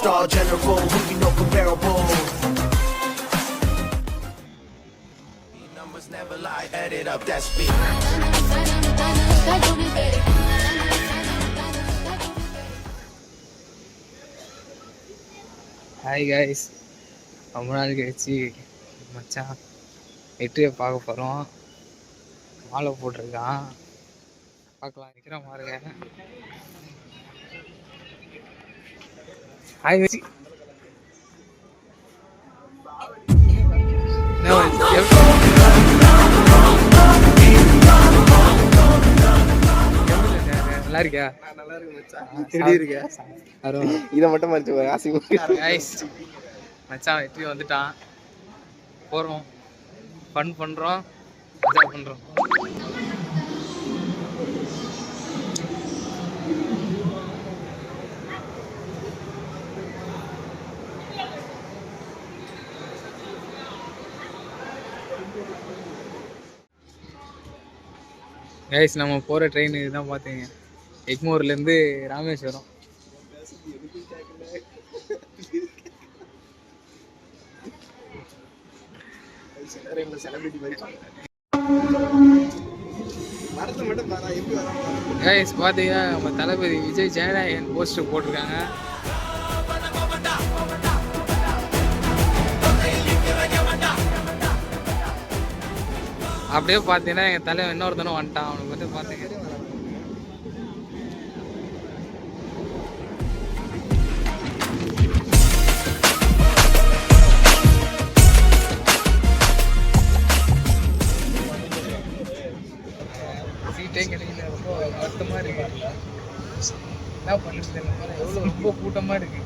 Star general, who you know comparable. Numbers never lie, add it up, that's me. Hi guys, ரொம்ப நாள் கழிச்சு மச்சான் வெற்றியை பார்க்க போகிறோம். மாலை போட்டிருக்கான், பார்க்கலாம் இருக்கிற மாதிரிங்க. ஹாய் வச்சு நல்லா இருக்கியா? நல்லா இருக்கு மச்சான். எப்படி இருக்க? இதை மட்டும் மறைச்சு ஆசை. மச்சான் வெற்றி வந்துட்டான், போகிறோம், ஃபன் பண்ணுறோம், மஜா பண்ணுறோம். கைஸ், நம்ம போகிற ட்ரெயின் இதுதான் பார்த்தீங்க, எக்மோர்லேருந்து ராமேஸ்வரம். கைஸ் பார்த்தீங்கன்னா நம்ம தளபதி விஜய் ஜெயநாயகன் போஸ்டர் போட்டிருக்காங்க. அப்படியே பார்த்தீங்கன்னா எங்கள் தலைவன் இன்னொருத்தனும் வந்துட்டான். அவனுக்கு வந்து பார்த்தீங்க சீட்டே கிடைக்கல, ரொம்ப வருத்தமாக இருக்கு. என்ன பண்ணுறது, எவ்வளோ ரொம்ப கூட்டமாக இருக்கு.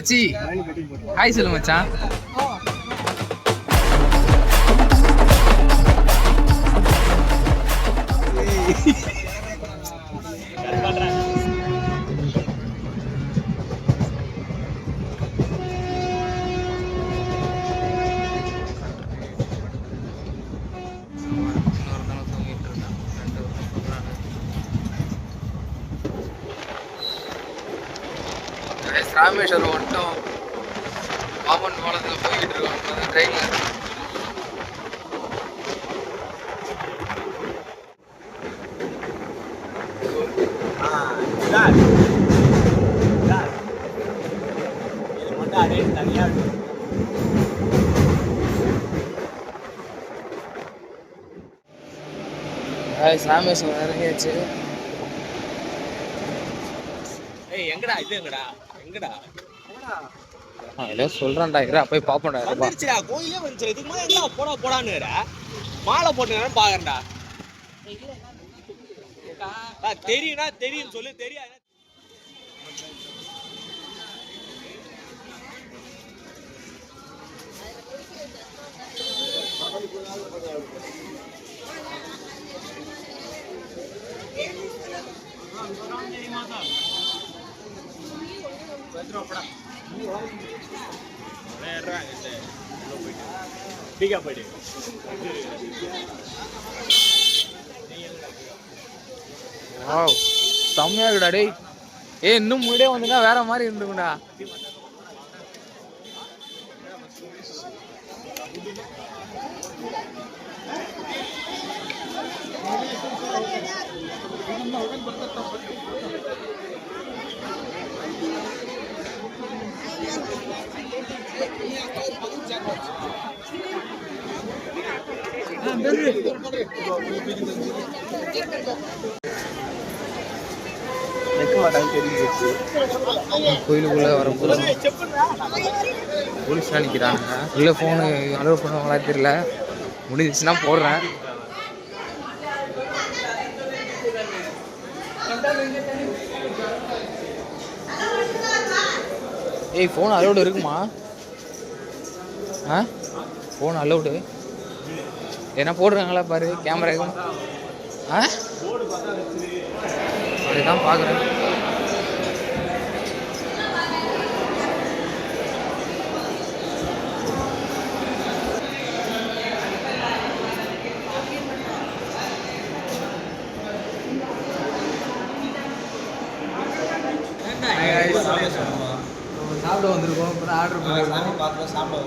அச்சி ஹாய் சொல்லு மச்சான். ராமேஸ்வரம் வந்துட்டோம், பாம்பன் பாலத்தில் போய்கிட்டு இருக்கோம் ட்ரெயினில். ராமேஸ்வரம் இறங்கியாச்சு. எங்கடா இது? எங்கடா எங்கடா ஏதோ சொல்றான்டா, இரு போய் பாப்போம்டா. வந்துருச்சுடா, கோயிலே வந்துச்சு. இதுக்கு மேல எங்க போடா போடான்னு மாலை போட்டுங்கன்னு பாக்குறேன்டா. தெரியும்னா தெரியும் சொல்லு, தெரியாது. செம்மையா இருக்குடா டேய். இன்னும் முன்னாடியே வந்துங்க வேற மாதிரி இருந்துக்கும்டா. கோயிலுக்குள்ள வரப்போ போலீஸ்லாம் நிற்கிறாங்க. உள்ள ஃபோனு அலோவ் பண்ணுவாங்களா தெரியல, முடிஞ்சிச்சுன்னா போடுறேன். ஃபோன் அலோடு இருக்குமா? ஃபோன் அலோடு என்ன போடுறாங்களா பாரு, கேமரா. அதுதான் பார்க்குறேன்.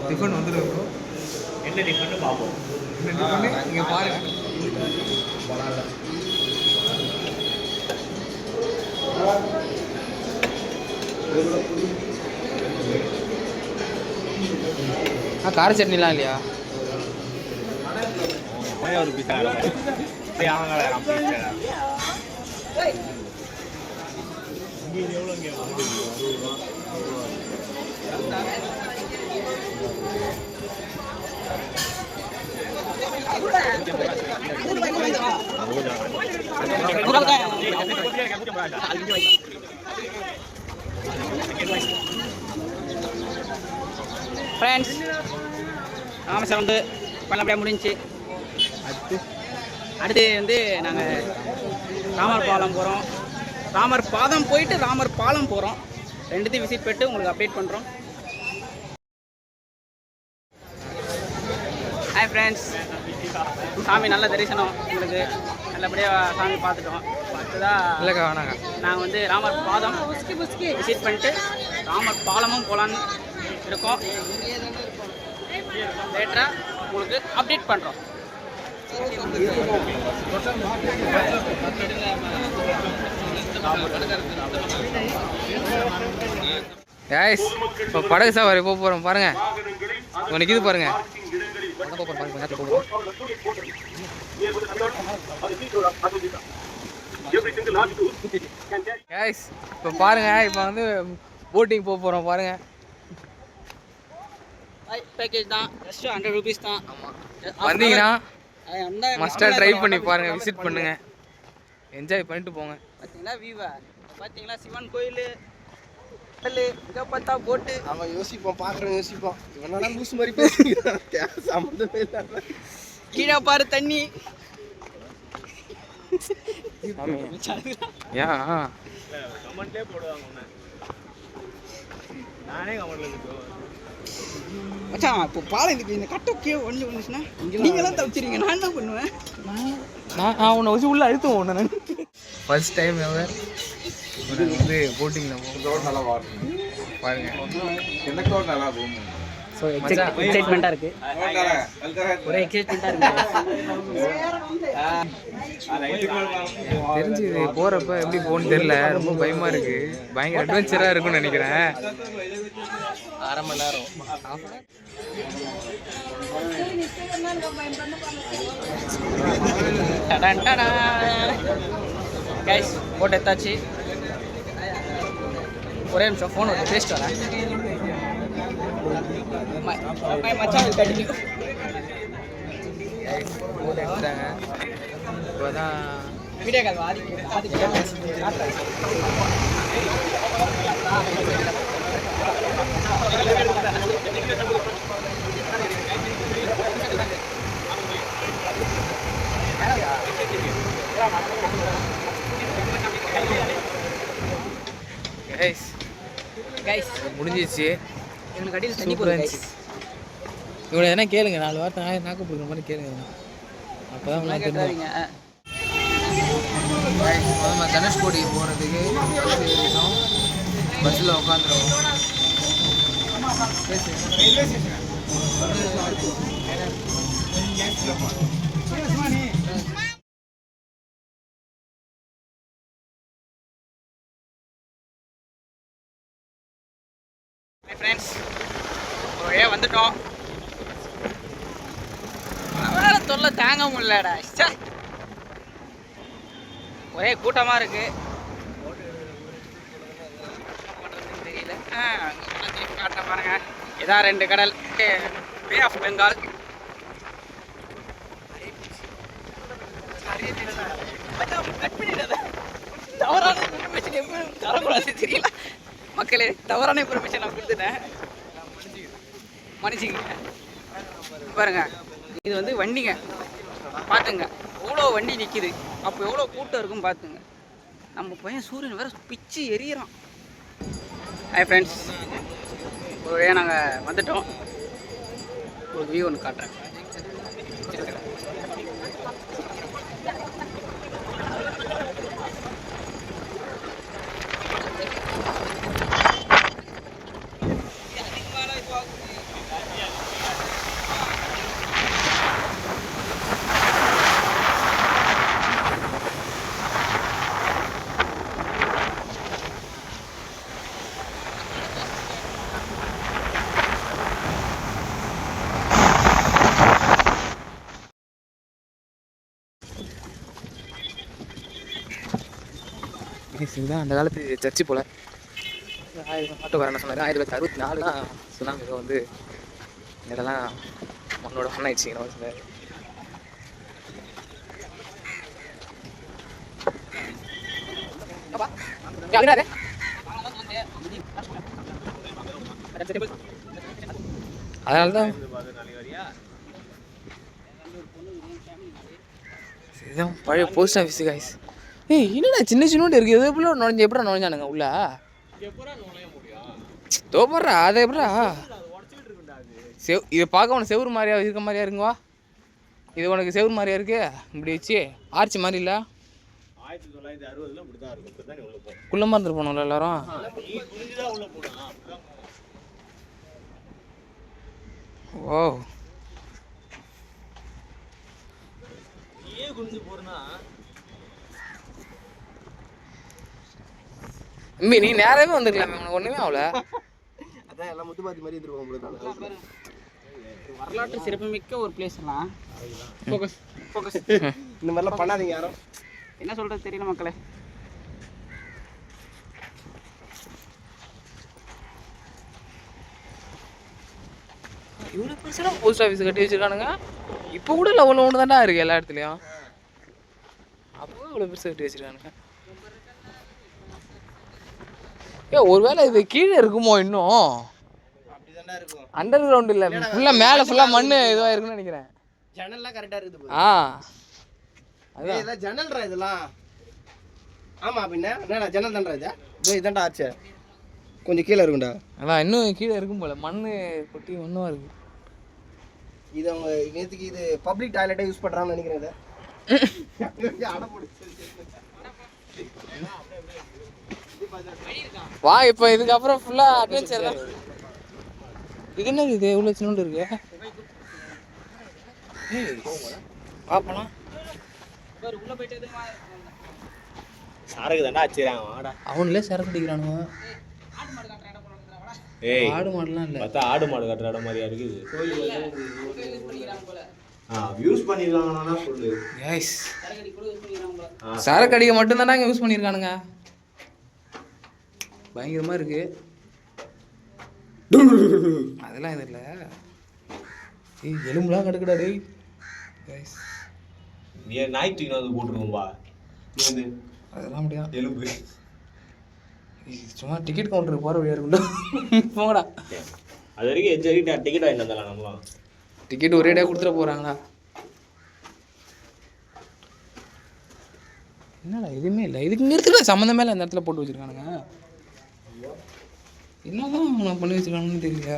டிஃபன் வந்துடும் ப்ரோ. என்ன டிஃபன் பார்ப்போம். இந்த டிஃபன் இங்கே பாருங்க. கார சட்னிலாம் இல்லையா? ஒரு பீஸா ஃப்ரெண்ட்ஸ் ராமேஸ்வரம் வந்து நல்லபடியாக முடிஞ்சிச்சு. அடுத்து வந்து நாங்கள் ராமர் பாலம் போகிறோம். ராமர் பாதம் போயிட்டு ராமர் பாலம் போகிறோம். ரெண்டுத்தையும் விசிட் பண்ணிட்டு உங்களுக்கு அப்டேட் பண்ணுறோம். ஹாய் ஃப்ரெண்ட்ஸ், சாமி நல்ல தரிசனம் உங்களுக்கு. நல்லபடியாக சாமி பார்த்துட்டோம். அடுத்ததாக இல்லைக்கா வேணாங்க. நாங்கள் வந்து ராமர் பாதம் விசிட் பண்ணிட்டு ராமர் பாலமும் போகலான்னு இருக்கோம். லேட்டராக உங்களுக்கு அப்டேட் பண்ணுறோம். கைஸ், இப்போ படகு சவாரி போக போகிறோம் பாருங்க. உனக்கு இது பாருங்க. கைஸ், இப்போ பாருங்க, இப்போ வந்து போட்டிங் போக போகிறோம் பாருங்க. பேக்கேஜ் தான், ஜஸ்ட் 100 rupees தான். வந்தீங்கன்னா மஸ்ட்டாக ட்ரை பண்ணி பாருங்க, விசிட் பண்ணுங்க, என்ஜாய் பண்ணிட்டு போங்க. பார்த்தீங்களா வியூவை, பார்த்தீங்களா சிவன் கோயில், கடல், இங்கே பார்த்தா போட்டு. அவன் யோசிப்போம், பார்க்குறவன் யோசிப்போம், இவனால லூஸ் மாதிரி பேசுகிறான், சம்மந்தமே இல்லை. கீழே பாரு தண்ணி. கமெண்ட்லேயே போடுவாங்க. நானே கமெண்ட்ல மச்சான், இப்போ பாலம் இதுக்கு இந்த கட்டோக்கே ஒன்று வந்துச்சுன்னா நீங்களாம் தவிச்சிருங்க. நான் என்ன பண்ணுவேன்? நான் உன்னை வச்சு உள்ள அழுத்துவோம் உன்னை. நான் ஃபர்ஸ்ட் டைம் எவர் வந்து போட்டிங்கில் நல்லா பாருங்க. எனக்கு நல்லா போகும். ஸோ எக்ஸைட்மெண்ட்டாக இருக்குது, ஒரே எக்ஸைட்மெண்ட்டாக இருக்குது. தெரிஞ்சு இது போகிறப்ப எப்படி போகணுன்னு தெரியல, ரொம்ப பயமாக இருக்குது. பயங்கர அட்வென்ச்சராக இருக்கும்னு நினைக்கிறேன். அரை மணி நேரம் கைஸ் போட்டு எடுத்தாச்சு. ஒரே நிமிஷம் ஃபோன் ஒரு பேசிட்டு வரேன். மச்சான் கட்டிங்க போட்டு எடுத்துட்டாங்க. இப்போ தான் வீடியோ கால் ஆதிக்கு கைஸ் முடிஞ்சிச்சு. எங்களுக்கு அடியில் தண்ணி போடுங்க. இவனை எதனா கேளுங்க, 4 வார்த்தை நாக்கு பிடிக்கிற மாதிரி கேளுங்க. அப்போ தான் தெரியும். நம்ம தனுஷ்கோடி போகிறதுக்கு பஸ்ஸில் உட்காந்துருவோம். ஃப்ரெண்ட்ஸ், ஒரே வந்துட்டோம். வேற தொல்லை தாங்க முடியலடா. ஒரே கூட்டமாக இருக்கு, தெரியல. காட்ட பாருங்க, இதான் 2 கடல். Bay of Bengal. தவறான இன்ஃபர்மேஷன் எப்படி தரக்கூடாது தெரியல மக்களே. தவறான இன்ஃபர்மேஷன் நான் கொடுத்துட்டேன், மன்னிச்சுக்கங்க. பாருங்க, இது வந்து வண்டிங்க, பார்த்துங்க எவ்வளோ வண்டி நிற்கிது. அப்போ எவ்வளோ கூட்டம் இருக்கும் பார்த்துங்க. நம்ம பையன் சூரியன் வேறு பிச்சு எரியறான். ஹாய் ஃப்ரெண்ட்ஸ், ஒரு வழியாக நாங்கள் வந்துட்டோம். ஒரு வியூ ஒன்று காட்டுறேன். இதுதான் அந்த காலத்து சர்ச்சு போல். ஆட்டோக்காரன் என்ன சொன்னார், 1964 தான் சுனாமி ஏதோ வந்து இதெல்லாம் மண்ணோட மண்ணாயிடுச்சிங்க சொன்னார். அதனால தான் இதுதான் பழைய போஸ்ட் ஆஃபீஸ் காய்ஸ். ஏய் என்னடா சின்ன சின்னோண்டு இருக்குது, எது எப்படிலாம் நுழைஞ்சு எப்படா நுழைஞ்சானுங்க உள்ள? தோப்படுறா அதை எப்படா இதை பார்க்க உனக்கு செவுறு மாதிரியா இருக்க மாதிரியா இருக்குவா? இது உனக்கு செவுறு மாதிரியா இருக்கு இப்படி வச்சு ஆர்ச்சி மாதிரி இல்லை? 1960 குள்ளமாக இருந்துட்டு போனோம்ல எல்லாரும். ஓ தம்பி நீ நேரவே வந்துருக்கலாமே, உனக்கு ஒன்றுமே ஆகல. அதான் எல்லாம் முத்துப்பாத்தி மாதிரி இருந்துருவோம். வரலாற்று சிறப்புமிக்க ஒரு பிளேஸ்லாம் ஃபோக்கஸ் ஃபோக்கஸ் இந்த மாதிரிலாம் பண்ணாதீங்க யாரும். என்ன சொல்கிறது தெரியல மக்களே. இவ்வளோ பெருசாக போஸ்ட் ஆஃபீஸ் கட்டி வச்சுருக்கானுங்க. இப்போ கூட லெவலில் ஒன்று தான்டா இருக்குது எல்லா இடத்துலையும். அப்போ இவ்வளோ பெருசாக கட்டி வச்சுருக்கானுங்க. ஒருவேளை இது கீழே இருக்குமோ இன்னும்? அப்படிதான்டா இருக்கும். அண்டர் கிரவுண்ட் இல்லை, ஃபுல்லாக மேலே ஃபுல்லாக மண் இதுவாக இருக்குன்னு நினைக்கிறேன். ஜன்னல்லாம் கரெக்டாக இருக்குது. அதான் இதெல்லாம் ஜன்னல்ரா இதெல்லாம். ஆமாம் பின்ன என்னடா ஜன்னல் தான்டா இது. இதான்டா ஆச்சு, கொஞ்சம் கீழே இருக்கும்டா. அதான் இன்னும் கீழே இருக்கும் போல, மண் கொட்டி ஒன்றும் இருக்குது. இது அவங்க நேற்றுக்கு இது பப்ளிக் டாய்லெட்டை யூஸ் பண்ணுறாங்கன்னு நினைக்கிறேன். வா இப்போ இதுக்கப்புறம் ஃபுல்லாக அட்வென்ச்சர் தான். இது என்ன இது எவ்வளோ சின்னோண்டு இருக்கு? பார்ப்பலாம். உள்ள போயிட்டு சரக்கு தாண்டா வச்சுறாங்க. அவங்களே சரக்கு அடிக்கிறானுங்க. ஆடு மாடுலாம் இல்லை, பார்த்தா ஆடு மாடு கட்டுற இடம் மாதிரியா இருக்குது. யூஸ் பண்ணிருக்காங்கன்னா சொல்லு. கைஸ் சரக்கு அடிக்க மட்டும்தானே இங்கே யூஸ் பண்ணியிருக்கானுங்க. பயங்கரமாக இருக்கு அதெல்லாம் இது இல்லை. ஏய் எலும்புலாம் கடுக்கடா டேய். கைஸ் நீ நாய் தூக்கி வந்து போட்டுருவோம்பா. அதெல்லாம் முடியாது. எலும்பு சும்மா டிக்கெட் கவுண்டருக்கு போகிற வழியாக இருக்கும்டா. போங்கடா. அது வரைக்கும் எஜ் வரைக்கும் டிக்கெட் வாங்கிட்டு வந்தாலாம் நம்மளாம். டிக்கெட் ஒரேடியாக கொடுத்துட போகிறாங்களா? என்னடா எதுவுமே இல்லை. இதுக்கு நிறுத்துக்கல சம்மந்தமே இல்லை. அந்த இடத்துல போட்டு வச்சுருக்கானுங்க. என்னதான் பண்ணி வச்சுருக்கானுன்னு தெரியல.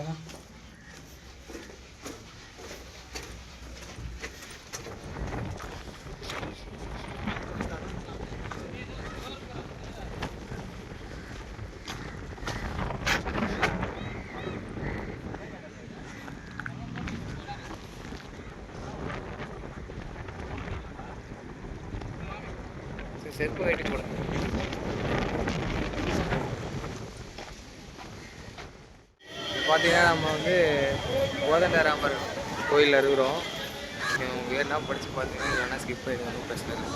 செருப்பு கட்டி போட பார்த்தீங்கன்னா நம்ம வந்து கோதண்டராமர் கோயிலில் இருக்கிறோம். நீங்கள் வேணா படித்து பார்த்தீங்கன்னா இல்லைன்னா ஸ்கிப் பண்ணிட்டு ஒன்றும் பிரச்சனை இல்லை.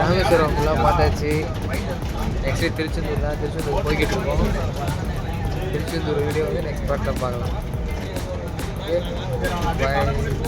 ராமேஸ்வரம் ஃபுல்லாக பார்த்தாச்சு. நெக்ஸ்ட்டு திருச்செந்தூர் தான். திருச்செந்தூர் போய்கிட்டு இருக்கோம். திருச்செந்தூர் வீடியோ வந்து நெக்ஸ்ட் பார்ட்டில் பார்க்கலாம். Okay bye.